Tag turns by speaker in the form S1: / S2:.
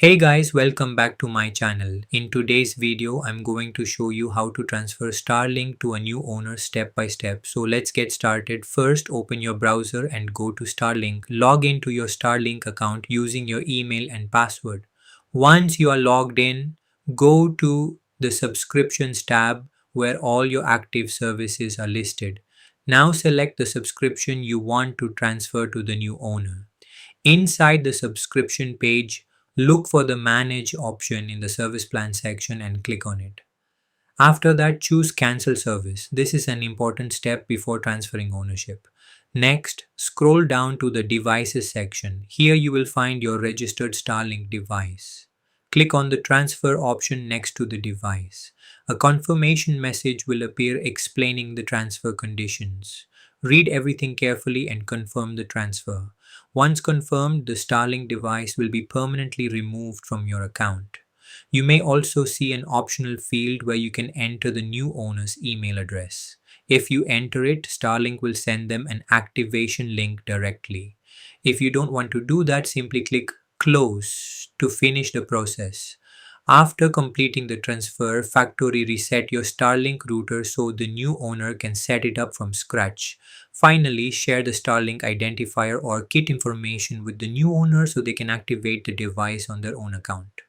S1: Hey guys, welcome back to my channel. In today's video, I'm going to show you how to transfer Starlink to a new owner step by step. So let's get started. First, open your browser and go to Starlink. Log into your Starlink account using your email and password. Once you are logged in, go to the subscriptions tab where all your active services are listed. Now select the subscription you want to transfer to the new owner. Inside the subscription page, look for the Manage option in the Service Plan section and click on it. After that, choose Cancel Service. This is an important step before transferring ownership. Next, scroll down to the Devices section. Here you will find your registered Starlink device. Click on the Transfer option next to the device. A confirmation message will appear explaining the transfer conditions. Read everything carefully and confirm the transfer. Once confirmed, the Starlink device will be permanently removed from your account. You may also see an optional field where you can enter the new owner's email address. If you enter it, Starlink will send them an activation link directly. If you don't want to do that, simply click Close to finish the process. After completing the transfer, factory reset your Starlink router so the new owner can set it up from scratch. Finally, share the Starlink identifier or kit information with the new owner so they can activate the device on their own account.